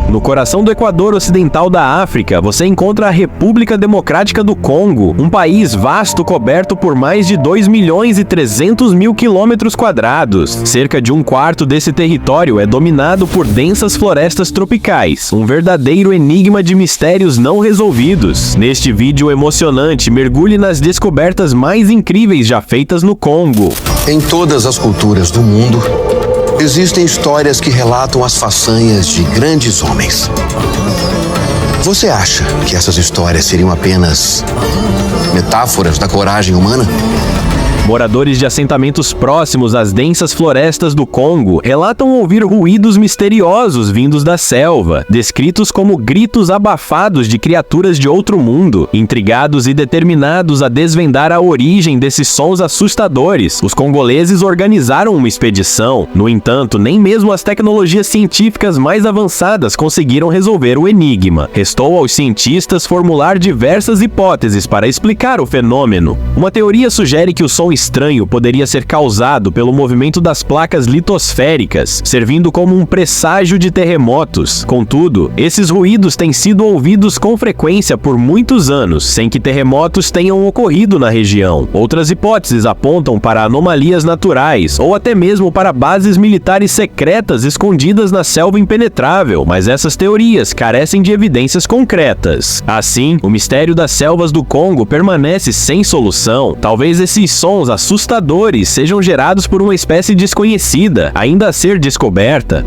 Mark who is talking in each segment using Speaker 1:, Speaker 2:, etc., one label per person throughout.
Speaker 1: No coração do Equador ocidental da África, você encontra a República Democrática do Congo, um país vasto coberto por mais de 2.300.000 quilômetros quadrados. Cerca de um quarto desse território é dominado por densas florestas tropicais, um verdadeiro enigma de mistérios não resolvidos. Neste vídeo emocionante, mergulhe nas descobertas mais incríveis já feitas no Congo.
Speaker 2: Em todas as culturas do mundo, existem histórias que relatam as façanhas de grandes homens. Você acha que essas histórias seriam apenas metáforas da coragem humana?
Speaker 1: Moradores de assentamentos próximos às densas florestas do Congo relatam ouvir ruídos misteriosos vindos da selva, descritos como gritos abafados de criaturas de outro mundo. Intrigados e determinados a desvendar a origem desses sons assustadores, os congoleses organizaram uma expedição. No entanto, nem mesmo as tecnologias científicas mais avançadas conseguiram resolver o enigma. Restou aos cientistas formular diversas hipóteses para explicar o fenômeno. Uma teoria sugere que o som estranho poderia ser causado pelo movimento das placas litosféricas, servindo como um presságio de terremotos. Contudo, esses ruídos têm sido ouvidos com frequência por muitos anos, sem que terremotos tenham ocorrido na região. Outras hipóteses apontam para anomalias naturais, ou até mesmo para bases militares secretas escondidas na selva impenetrável, mas essas teorias carecem de evidências concretas. Assim, o mistério das selvas do Congo permanece sem solução. Talvez esses sons assustadores sejam gerados por uma espécie desconhecida, ainda a ser descoberta.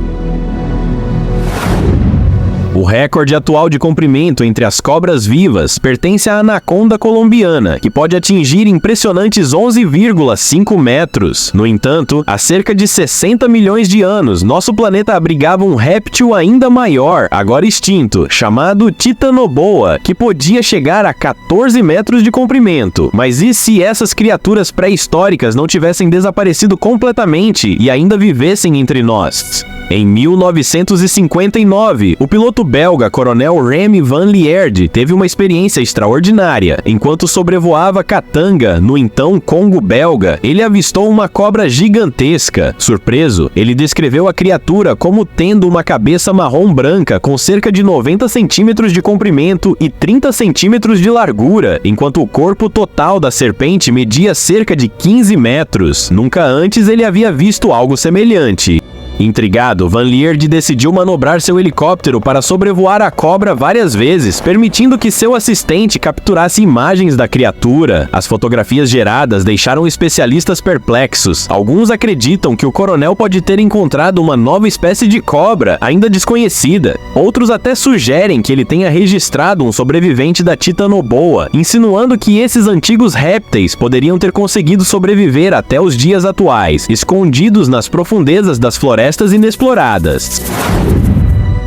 Speaker 1: O recorde atual de comprimento entre as cobras vivas pertence à anaconda colombiana, que pode atingir impressionantes 11,5 metros. No entanto, há cerca de 60 milhões de anos, nosso planeta abrigava um réptil ainda maior, agora extinto, chamado Titanoboa, que podia chegar a 14 metros de comprimento. Mas e se essas criaturas pré-históricas não tivessem desaparecido completamente e ainda vivessem entre nós? Em 1959, o piloto belga Coronel Remy Van Lierde teve uma experiência extraordinária. Enquanto sobrevoava Katanga, no então Congo belga, ele avistou uma cobra gigantesca. Surpreso, ele descreveu a criatura como tendo uma cabeça marrom branca com cerca de 90 centímetros de comprimento e 30 centímetros de largura, enquanto o corpo total da serpente media cerca de 15 metros. Nunca antes ele havia visto algo semelhante. Intrigado, Van Lierde decidiu manobrar seu helicóptero para sobrevoar a cobra várias vezes, permitindo que seu assistente capturasse imagens da criatura. As fotografias geradas deixaram especialistas perplexos. Alguns acreditam que o coronel pode ter encontrado uma nova espécie de cobra, ainda desconhecida. Outros até sugerem que ele tenha registrado um sobrevivente da Titanoboa, insinuando que esses antigos répteis poderiam ter conseguido sobreviver até os dias atuais, escondidos nas profundezas das florestas inexploradas.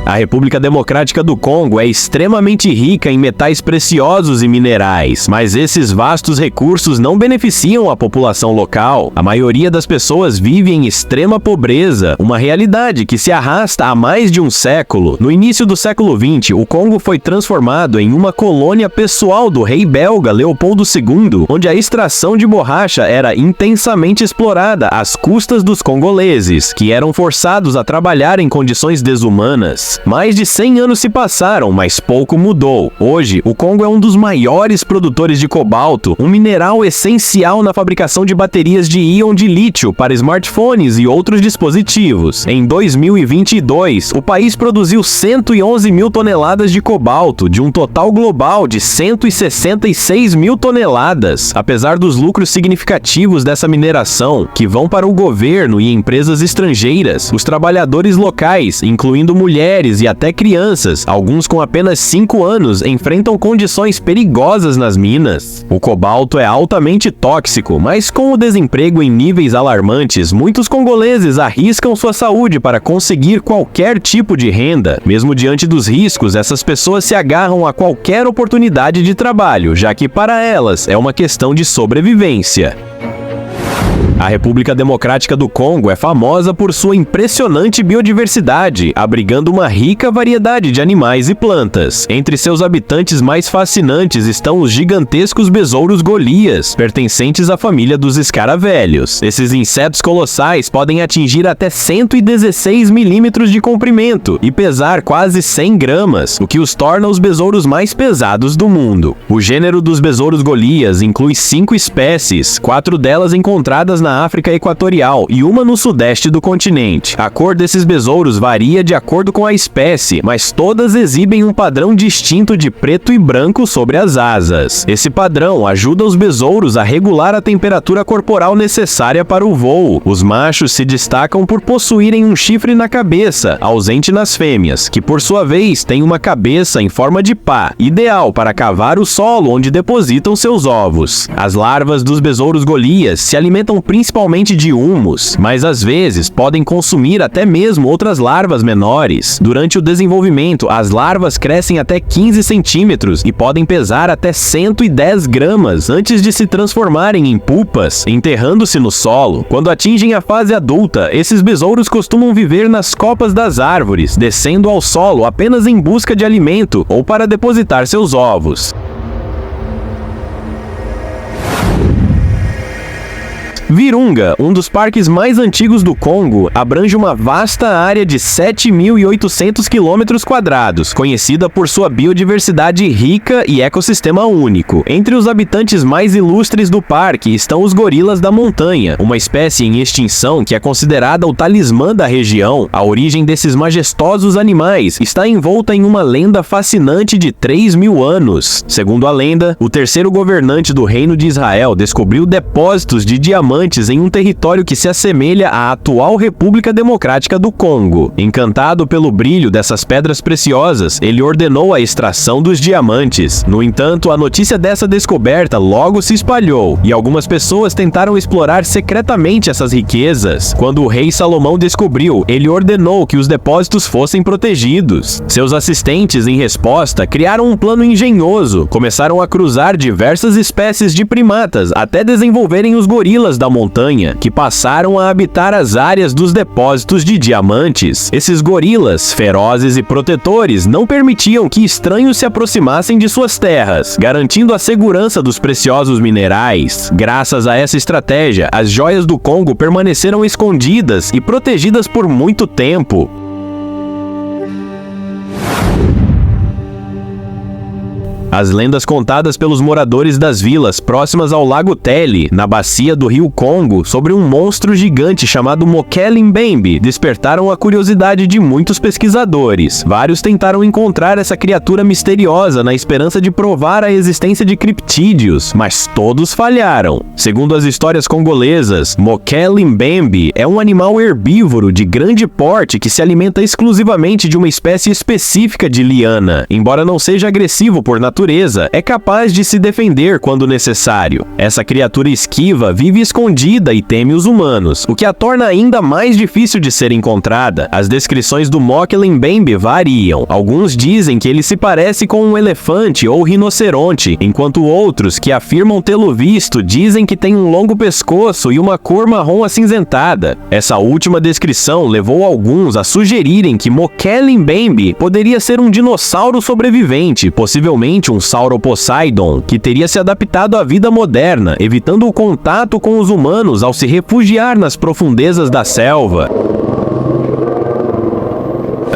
Speaker 1: A República Democrática do Congo é extremamente rica em metais preciosos e minerais, mas esses vastos recursos não beneficiam a população local. A maioria das pessoas vive em extrema pobreza, uma realidade que se arrasta há mais de um século. No início do século XX, o Congo foi transformado em uma colônia pessoal do rei belga Leopoldo II, onde a extração de borracha era intensamente explorada às custas dos congoleses, que eram forçados a trabalhar em condições desumanas. Mais de 100 anos se passaram, mas pouco mudou. Hoje, o Congo é um dos maiores produtores de cobalto, um mineral essencial na fabricação de baterias de íon de lítio para smartphones e outros dispositivos. Em 2022, o país produziu 111 mil toneladas de cobalto, de um total global de 166 mil toneladas. Apesar dos lucros significativos dessa mineração, que vão para o governo e empresas estrangeiras, os trabalhadores locais, incluindo mulheres e até crianças, alguns com apenas 5 anos, enfrentam condições perigosas nas minas. O cobalto é altamente tóxico, mas com o desemprego em níveis alarmantes, muitos congoleses arriscam sua saúde para conseguir qualquer tipo de renda. Mesmo diante dos riscos, essas pessoas se agarram a qualquer oportunidade de trabalho, já que para elas é uma questão de sobrevivência. A República Democrática do Congo é famosa por sua impressionante biodiversidade, abrigando uma rica variedade de animais e plantas. Entre seus habitantes mais fascinantes estão os gigantescos besouros Golias, pertencentes à família dos escaravelhos. Esses insetos colossais podem atingir até 116 milímetros de comprimento e pesar quase 100 gramas, o que os torna os besouros mais pesados do mundo. O gênero dos besouros Golias inclui 5 espécies, 4 delas encontradas na África Equatorial e uma no sudeste do continente. A cor desses besouros varia de acordo com a espécie, mas todas exibem um padrão distinto de preto e branco sobre as asas. Esse padrão ajuda os besouros a regular a temperatura corporal necessária para o voo. Os machos se destacam por possuírem um chifre na cabeça, ausente nas fêmeas, que por sua vez têm uma cabeça em forma de pá, ideal para cavar o solo onde depositam seus ovos. As larvas dos besouros Golias se alimentam principalmente de humus, mas às vezes podem consumir até mesmo outras larvas menores. Durante o desenvolvimento, as larvas crescem até 15 centímetros e podem pesar até 110 gramas antes de se transformarem em pupas, enterrando-se no solo. Quando atingem a fase adulta, esses besouros costumam viver nas copas das árvores, descendo ao solo apenas em busca de alimento ou para depositar seus ovos. Virunga, um dos parques mais antigos do Congo, abrange uma vasta área de 7.800 km², conhecida por sua biodiversidade rica e ecossistema único. Entre os habitantes mais ilustres do parque estão os gorilas da montanha, uma espécie em extinção que é considerada o talismã da região. A origem desses majestosos animais está envolta em uma lenda fascinante de 3.000 anos. Segundo a lenda, o terceiro governante do Reino de Israel descobriu depósitos de diamantes em um território que se assemelha à atual República Democrática do Congo. Encantado pelo brilho dessas pedras preciosas, ele ordenou a extração dos diamantes. No entanto, a notícia dessa descoberta logo se espalhou, e algumas pessoas tentaram explorar secretamente essas riquezas. Quando o rei Salomão descobriu, ele ordenou que os depósitos fossem protegidos. Seus assistentes, em resposta, criaram um plano engenhoso. Começaram a cruzar diversas espécies de primatas até desenvolverem os gorilas da montanha, que passaram a habitar as áreas dos depósitos de diamantes. Esses gorilas, ferozes e protetores, não permitiam que estranhos se aproximassem de suas terras, garantindo a segurança dos preciosos minerais. Graças a essa estratégia, as joias do Congo permaneceram escondidas e protegidas por muito tempo. As lendas contadas pelos moradores das vilas próximas ao Lago Tele, na bacia do rio Congo, sobre um monstro gigante chamado Mokele Mbembe, despertaram a curiosidade de muitos pesquisadores. Vários tentaram encontrar essa criatura misteriosa na esperança de provar a existência de criptídeos, mas todos falharam. Segundo as histórias congolesas, Mokele Mbembe é um animal herbívoro de grande porte que se alimenta exclusivamente de uma espécie específica de liana. Embora não seja agressivo por natureza, é capaz de se defender quando necessário. Essa criatura esquiva vive escondida e teme os humanos, o que a torna ainda mais difícil de ser encontrada. As descrições do Mokele Mbembe variam. Alguns dizem que ele se parece com um elefante ou rinoceronte, enquanto outros, que afirmam tê-lo visto, dizem que tem um longo pescoço e uma cor marrom acinzentada. Essa última descrição levou alguns a sugerirem que Mokele Mbembe poderia ser um dinossauro sobrevivente, possivelmente um Sauroposeidon, que teria se adaptado à vida moderna, evitando o contato com os humanos ao se refugiar nas profundezas da selva.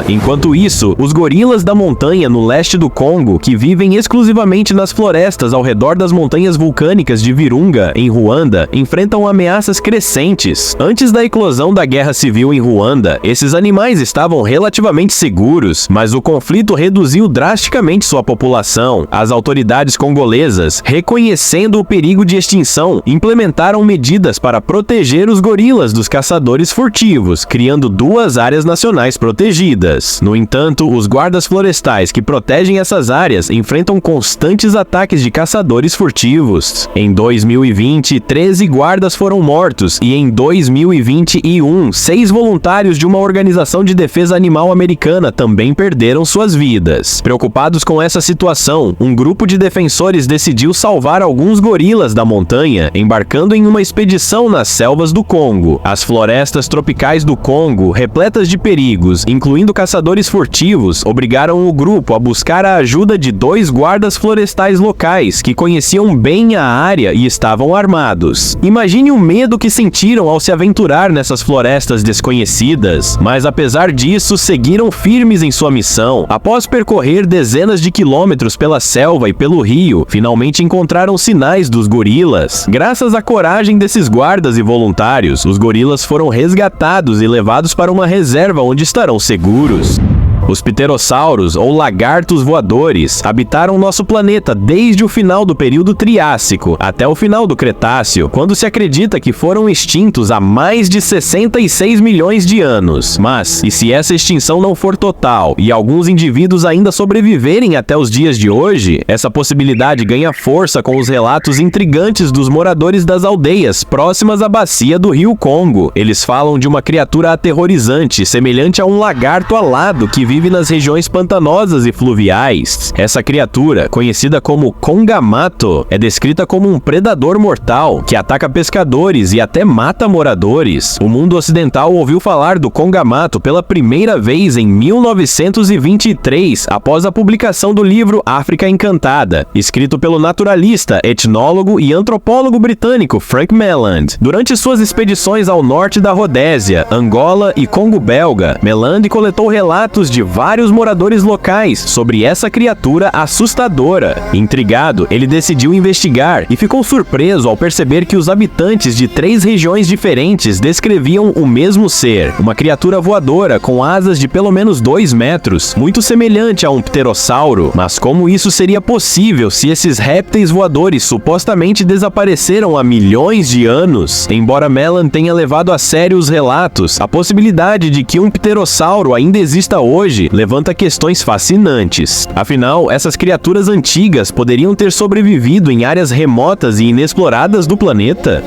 Speaker 1: Enquanto isso, os gorilas da montanha no leste do Congo, que vivem exclusivamente nas florestas ao redor das montanhas vulcânicas de Virunga, em Ruanda, enfrentam ameaças crescentes. Antes da eclosão da guerra civil em Ruanda, esses animais estavam relativamente seguros, mas o conflito reduziu drasticamente sua população. As autoridades congolesas, reconhecendo o perigo de extinção, implementaram medidas para proteger os gorilas dos caçadores furtivos, criando 2 áreas nacionais protegidas. vidas. No entanto, os guardas florestais que protegem essas áreas enfrentam constantes ataques de caçadores furtivos. Em 2020, 13 guardas foram mortos e em 2021, 6 voluntários de uma organização de defesa animal americana também perderam suas vidas. Preocupados com essa situação, um grupo de defensores decidiu salvar alguns gorilas da montanha, embarcando em uma expedição nas selvas do Congo. As florestas tropicais do Congo, repletas de perigos, incluindo caçadores furtivos, obrigaram o grupo a buscar a ajuda de 2 guardas florestais locais que conheciam bem a área e estavam armados. Imagine o medo que sentiram ao se aventurar nessas florestas desconhecidas, mas apesar disso, seguiram firmes em sua missão. Após percorrer dezenas de quilômetros pela selva e pelo rio, finalmente encontraram sinais dos gorilas. Graças à coragem desses guardas e voluntários, os gorilas foram resgatados e levados para uma reserva onde estarão seguros. Os pterossauros, ou lagartos voadores, habitaram nosso planeta desde o final do período Triássico até o final do Cretáceo, quando se acredita que foram extintos há mais de 66 milhões de anos. Mas, e se essa extinção não for total e alguns indivíduos ainda sobreviverem até os dias de hoje, essa possibilidade ganha força com os relatos intrigantes dos moradores das aldeias próximas à bacia do rio Congo. Eles falam de uma criatura aterrorizante, semelhante a um lagarto alado que vive nas regiões pantanosas e fluviais. Essa criatura, conhecida como Congamato, é descrita como um predador mortal que ataca pescadores e até mata moradores. O mundo ocidental ouviu falar do Congamato pela primeira vez em 1923, após a publicação do livro África Encantada, escrito pelo naturalista, etnólogo e antropólogo britânico Frank Melland. Durante suas expedições ao norte da Rodésia, Angola e Congo Belga, Melland coletou relatos de vários moradores locais sobre essa criatura assustadora. Intrigado, ele decidiu investigar e ficou surpreso ao perceber que os habitantes de 3 regiões diferentes descreviam o mesmo ser, uma criatura voadora com asas de pelo menos 2 metros, muito semelhante a um pterossauro. Mas como isso seria possível se esses répteis voadores supostamente desapareceram há milhões de anos? Embora Melland tenha levado a sério os relatos, a possibilidade de que um pterossauro ainda exista hoje levanta questões fascinantes. Afinal, essas criaturas antigas poderiam ter sobrevivido em áreas remotas e inexploradas do planeta?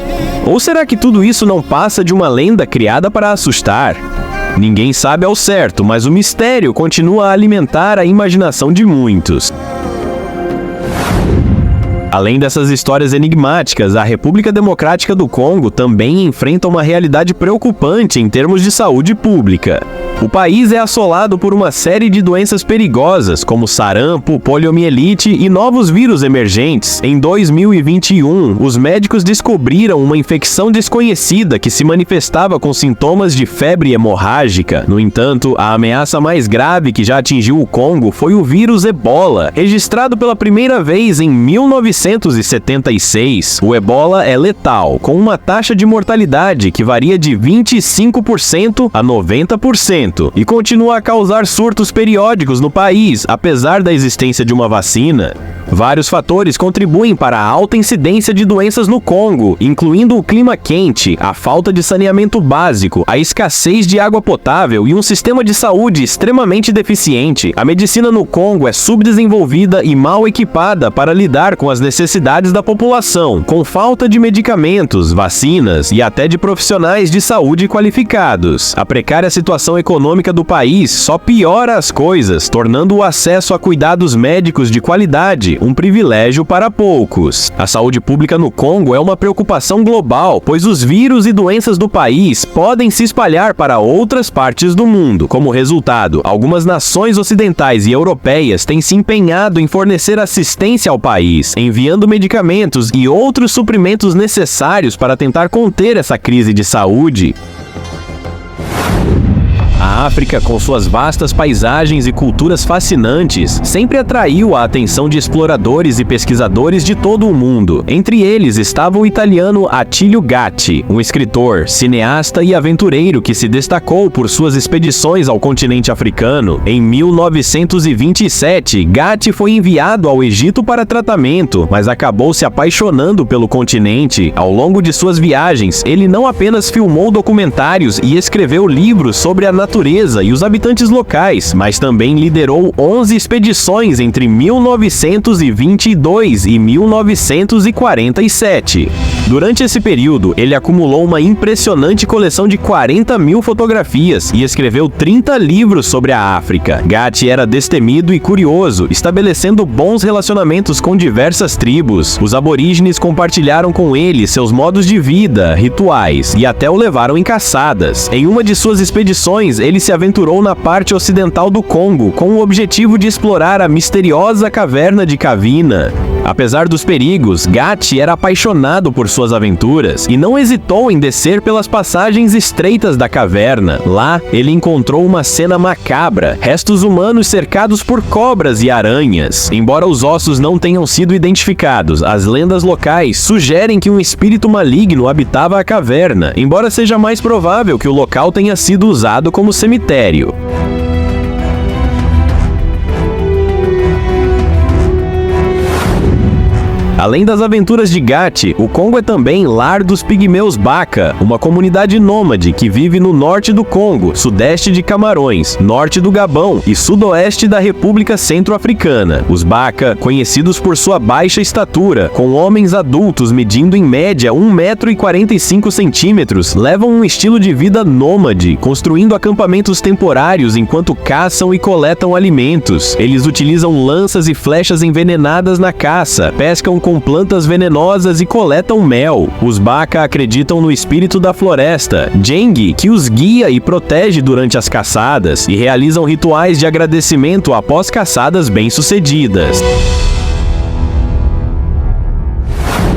Speaker 1: Ou será que tudo isso não passa de uma lenda criada para assustar? Ninguém sabe ao certo, mas o mistério continua a alimentar a imaginação de muitos. Além dessas histórias enigmáticas, a República Democrática do Congo também enfrenta uma realidade preocupante em termos de saúde pública. O país é assolado por uma série de doenças perigosas, como sarampo, poliomielite e novos vírus emergentes. Em 2021, os médicos descobriram uma infecção desconhecida que se manifestava com sintomas de febre hemorrágica. No entanto, a ameaça mais grave que já atingiu o Congo foi o vírus Ebola, registrado pela primeira vez em 1976. O Ebola é letal, com uma taxa de mortalidade que varia de 25% a 90%. E continua a causar surtos periódicos no país, apesar da existência de uma vacina. Vários fatores contribuem para a alta incidência de doenças no Congo, incluindo o clima quente, a falta de saneamento básico, a escassez de água potável e um sistema de saúde extremamente deficiente. A medicina no Congo é subdesenvolvida e mal equipada para lidar com as necessidades da população, com falta de medicamentos, vacinas e até de profissionais de saúde qualificados. A precária situação econômica do país só piora as coisas, tornando o acesso a cuidados médicos de qualidade um privilégio para poucos. A saúde pública no Congo é uma preocupação global, pois os vírus e doenças do país podem se espalhar para outras partes do mundo. Como resultado, algumas nações ocidentais e europeias têm se empenhado em fornecer assistência ao país, enviando medicamentos e outros suprimentos necessários para tentar conter essa crise de saúde. A África, com suas vastas paisagens e culturas fascinantes, sempre atraiu a atenção de exploradores e pesquisadores de todo o mundo. Entre eles estava o italiano Attilio Gatti, um escritor, cineasta e aventureiro que se destacou por suas expedições ao continente africano. Em 1927, Gatti foi enviado ao Egito para tratamento, mas acabou se apaixonando pelo continente. Ao longo de suas viagens, ele não apenas filmou documentários e escreveu livros sobre a natureza natureza e os habitantes locais, mas também liderou 11 expedições entre 1922 e 1947. Durante esse período, ele acumulou uma impressionante coleção de 40 mil fotografias e escreveu 30 livros sobre a África. Gatti era destemido e curioso, estabelecendo bons relacionamentos com diversas tribos. Os aborígenes compartilharam com ele seus modos de vida, rituais e até o levaram em caçadas. Em uma de suas expedições, ele se aventurou na parte ocidental do Congo com o objetivo de explorar a misteriosa caverna de Cavina. Apesar dos perigos, Gatti era apaixonado por suas aventuras e não hesitou em descer pelas passagens estreitas da caverna. Lá, ele encontrou uma cena macabra, restos humanos cercados por cobras e aranhas. Embora os ossos não tenham sido identificados, as lendas locais sugerem que um espírito maligno habitava a caverna, embora seja mais provável que o local tenha sido usado como cemitério. Além das aventuras de Gatti, o Congo é também lar dos pigmeus Baka, uma comunidade nômade que vive no norte do Congo, sudeste de Camarões, norte do Gabão e sudoeste da República Centro-Africana. Os Baka, conhecidos por sua baixa estatura, com homens adultos medindo em média 1,45 m, levam um estilo de vida nômade, construindo acampamentos temporários enquanto caçam e coletam alimentos. Eles utilizam lanças e flechas envenenadas na caça, pescam com plantas venenosas e coletam mel. Os Baka acreditam no espírito da floresta, Djengi, que os guia e protege durante as caçadas, e realizam rituais de agradecimento após caçadas bem-sucedidas.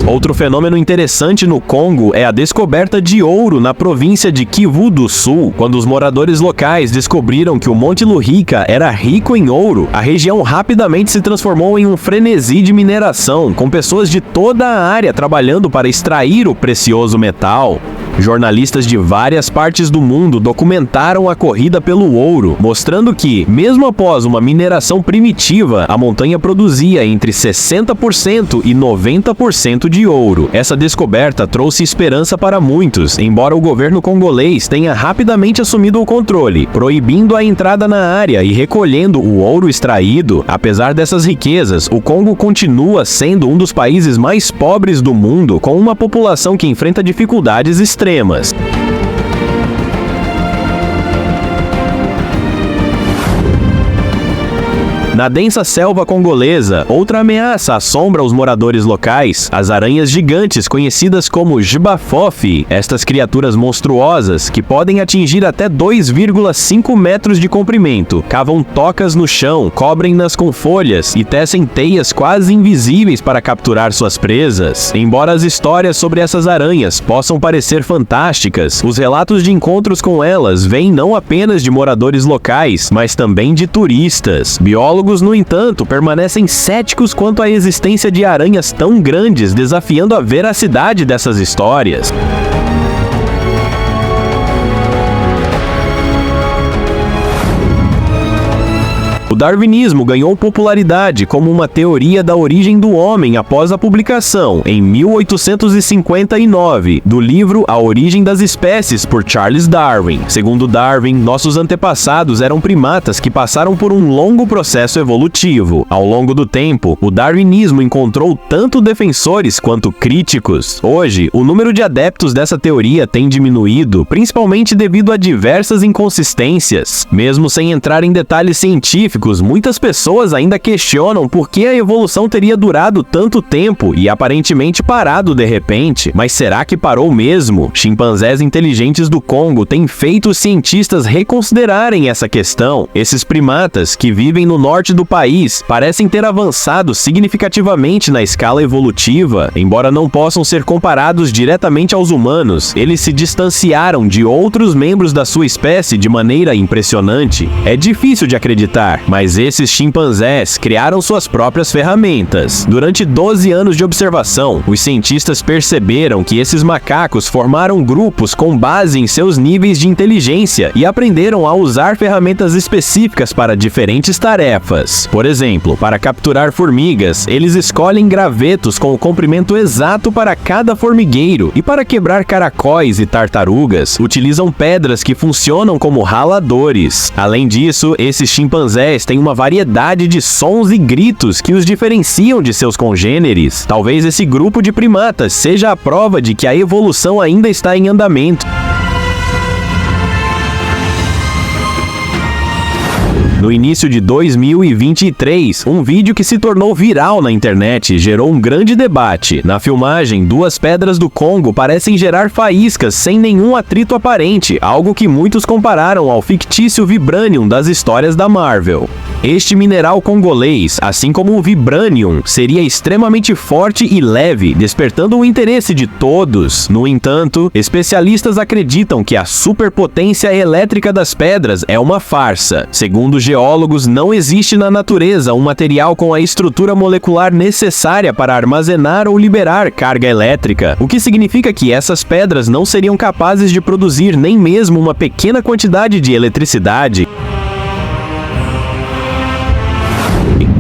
Speaker 1: Outro fenômeno interessante no Congo é a descoberta de ouro na província de Kivu do Sul. Quando os moradores locais descobriram que o Monte Lurika era rico em ouro, a região rapidamente se transformou em um frenesi de mineração, com pessoas de toda a área trabalhando para extrair o precioso metal. Jornalistas de várias partes do mundo documentaram a corrida pelo ouro, mostrando que, mesmo após uma mineração primitiva, a montanha produzia entre 60% e 90% de ouro. Essa descoberta trouxe esperança para muitos, embora o governo congolês tenha rapidamente assumido o controle, proibindo a entrada na área e recolhendo o ouro extraído. Apesar dessas riquezas, o Congo continua sendo um dos países mais pobres do mundo, com uma população que enfrenta dificuldades extremas. Na densa selva congolesa, outra ameaça assombra os moradores locais, as aranhas gigantes conhecidas como Jibafofi. Estas criaturas monstruosas, que podem atingir até 2,5 metros de comprimento, cavam tocas no chão, cobrem-nas com folhas e tecem teias quase invisíveis para capturar suas presas. Embora as histórias sobre essas aranhas possam parecer fantásticas, os relatos de encontros com elas vêm não apenas de moradores locais, mas também de turistas. Biólogos, no entanto, permanecem céticos quanto à existência de aranhas tão grandes, desafiando a veracidade dessas histórias. O darwinismo ganhou popularidade como uma teoria da origem do homem após a publicação, em 1859, do livro A Origem das Espécies, por Charles Darwin. Segundo Darwin, nossos antepassados eram primatas que passaram por um longo processo evolutivo. Ao longo do tempo, o darwinismo encontrou tanto defensores quanto críticos. Hoje, o número de adeptos dessa teoria tem diminuído, principalmente devido a diversas inconsistências. Mesmo sem entrar em detalhes científicos, muitas pessoas ainda questionam por que a evolução teria durado tanto tempo e aparentemente parado de repente. Mas será que parou mesmo? Chimpanzés inteligentes do Congo têm feito os cientistas reconsiderarem essa questão. Esses primatas, que vivem no norte do país, parecem ter avançado significativamente na escala evolutiva. Embora não possam ser comparados diretamente aos humanos, eles se distanciaram de outros membros da sua espécie de maneira impressionante. É difícil de acreditar, mas Mas esses chimpanzés criaram suas próprias ferramentas. Durante 12 anos de observação, os cientistas perceberam que esses macacos formaram grupos com base em seus níveis de inteligência e aprenderam a usar ferramentas específicas para diferentes tarefas. Por exemplo, para capturar formigas, eles escolhem gravetos com o comprimento exato para cada formigueiro, e para quebrar caracóis e tartarugas, utilizam pedras que funcionam como raladores. Além disso, esses chimpanzés têm uma variedade de sons e gritos que os diferenciam de seus congêneres. Talvez esse grupo de primatas seja a prova de que a evolução ainda está em andamento. No início de 2023, um vídeo que se tornou viral na internet gerou um grande debate. Na filmagem, duas pedras do Congo parecem gerar faíscas sem nenhum atrito aparente, algo que muitos compararam ao fictício Vibranium das histórias da Marvel. Este mineral congolês, assim como o Vibranium, seria extremamente forte e leve, despertando o interesse de todos. No entanto, especialistas acreditam que a superpotência elétrica das pedras é uma farsa. Segundo geólogos, não existe na natureza um material com a estrutura molecular necessária para armazenar ou liberar carga elétrica, o que significa que essas pedras não seriam capazes de produzir nem mesmo uma pequena quantidade de eletricidade.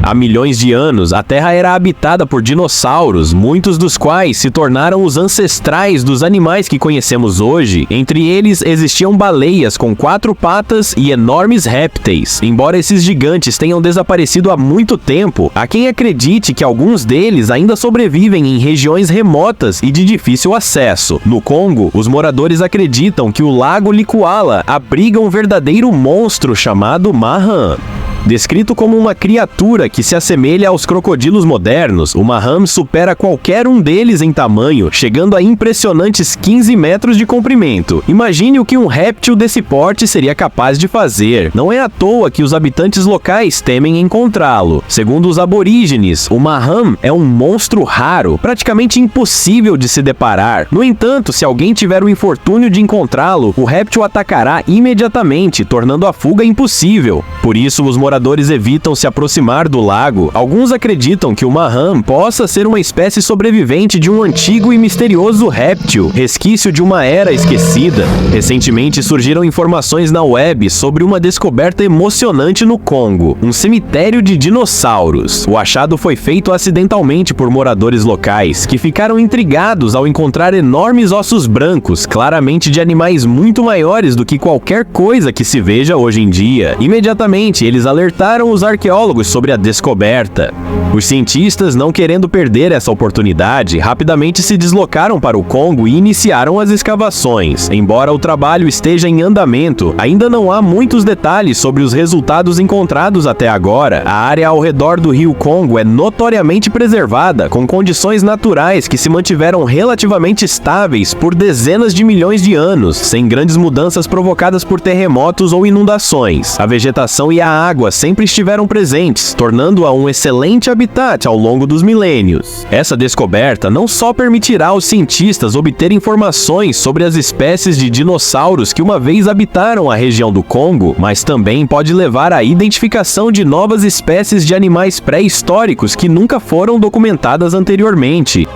Speaker 1: Há milhões de anos, a Terra era habitada por dinossauros, muitos dos quais se tornaram os ancestrais dos animais que conhecemos hoje. Entre eles, existiam baleias com 4 patas e enormes répteis. Embora esses gigantes tenham desaparecido há muito tempo, há quem acredite que alguns deles ainda sobrevivem em regiões remotas e de difícil acesso. No Congo, os moradores acreditam que o Lago Likwala abriga um verdadeiro monstro chamado Maham. Descrito como uma criatura que se assemelha aos crocodilos modernos, o Maham supera qualquer um deles em tamanho, chegando a impressionantes 15 metros de comprimento. Imagine o que um réptil desse porte seria capaz de fazer. Não é à toa que os habitantes locais temem encontrá-lo. Segundo os aborígenes, o Maham é um monstro raro, praticamente impossível de se deparar. No entanto, se alguém tiver o infortúnio de encontrá-lo, o réptil atacará imediatamente, tornando a fuga impossível. Por isso, os moradores evitam se aproximar do lago. Alguns acreditam que o Maham possa ser uma espécie sobrevivente de um antigo e misterioso réptil, resquício de uma era esquecida. Recentemente surgiram informações na web sobre uma descoberta emocionante no Congo, um cemitério de dinossauros. O achado foi feito acidentalmente por moradores locais, que ficaram intrigados ao encontrar enormes ossos brancos, claramente de animais muito maiores do que qualquer coisa que se veja hoje em dia. Imediatamente, eles alertaram os arqueólogos sobre a descoberta. Os cientistas, não querendo perder essa oportunidade, rapidamente se deslocaram para o Congo e iniciaram as escavações. Embora o trabalho esteja em andamento, ainda não há muitos detalhes sobre os resultados encontrados até agora. A área ao redor do rio Congo é notoriamente preservada, com condições naturais que se mantiveram relativamente estáveis por dezenas de milhões de anos, sem grandes mudanças provocadas por terremotos ou inundações. A vegetação e a água sempre estiveram presentes, tornando-a um excelente habitat ao longo dos milênios. Essa descoberta não só permitirá aos cientistas obter informações sobre as espécies de dinossauros que uma vez habitaram a região do Congo, mas também pode levar à identificação de novas espécies de animais pré-históricos que nunca foram documentadas anteriormente.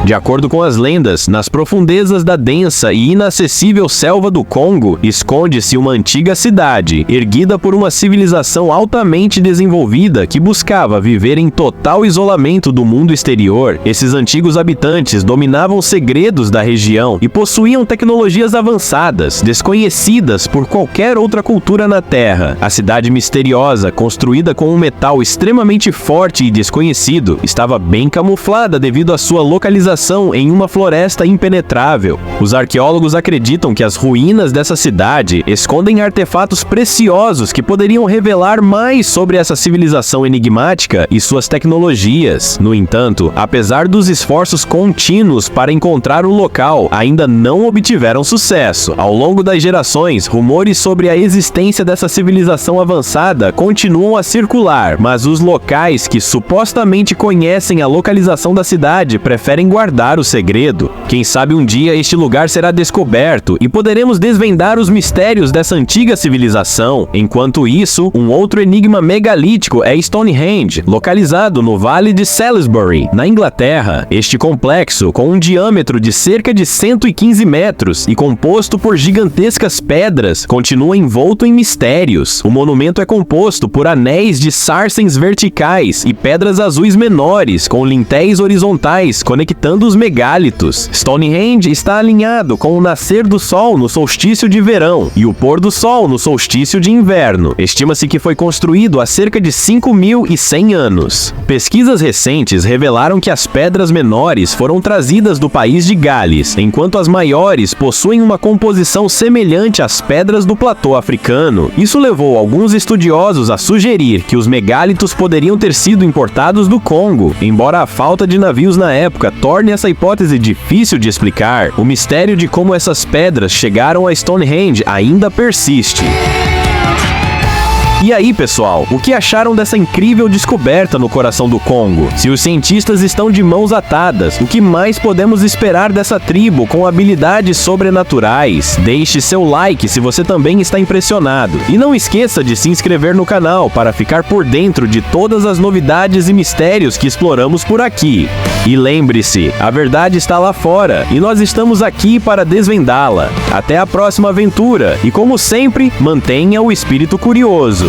Speaker 1: De acordo com as lendas, nas profundezas da densa e inacessível selva do Congo, esconde-se uma antiga cidade, erguida por uma civilização altamente desenvolvida que buscava viver em total isolamento do mundo exterior. Esses antigos habitantes dominavam segredos da região e possuíam tecnologias avançadas, desconhecidas por qualquer outra cultura na Terra. A cidade misteriosa, construída com um metal extremamente forte e desconhecido, estava bem camuflada devido à sua localização em uma floresta impenetrável. Os arqueólogos acreditam que as ruínas dessa cidade escondem artefatos preciosos que poderiam revelar mais sobre essa civilização enigmática e suas tecnologias. No entanto, apesar dos esforços contínuos para encontrar o local, ainda não obtiveram sucesso. Ao longo das gerações, rumores sobre a existência dessa civilização avançada continuam a circular, mas os locais que supostamente conhecem a localização da cidade preferem guardar guardar o segredo. Quem sabe um dia este lugar será descoberto e poderemos desvendar os mistérios dessa antiga civilização. Enquanto isso, um outro enigma megalítico é Stonehenge, localizado no Vale de Salisbury, na Inglaterra. Este complexo, com um diâmetro de cerca de 115 metros e composto por gigantescas pedras, continua envolto em mistérios. O monumento é composto por anéis de sarcens verticais e pedras azuis menores, com lintéis horizontais conectando os megálitos. Stonehenge está alinhado com o nascer do sol no solstício de verão e o pôr do sol no solstício de inverno. Estima-se que foi construído há cerca de 5.100 anos. Pesquisas recentes revelaram que as pedras menores foram trazidas do país de Gales, enquanto as maiores possuem uma composição semelhante às pedras do platô africano. Isso levou alguns estudiosos a sugerir que os megálitos poderiam ter sido importados do Congo. Embora a falta de navios na época torne essa hipótese difícil de explicar, o mistério de como essas pedras chegaram a Stonehenge ainda persiste. E aí, pessoal, o que acharam dessa incrível descoberta no coração do Congo? Se os cientistas estão de mãos atadas, o que mais podemos esperar dessa tribo com habilidades sobrenaturais? Deixe seu like se você também está impressionado. E não esqueça de se inscrever no canal para ficar por dentro de todas as novidades e mistérios que exploramos por aqui. E lembre-se, a verdade está lá fora e nós estamos aqui para desvendá-la. Até a próxima aventura e, como sempre, mantenha o espírito curioso.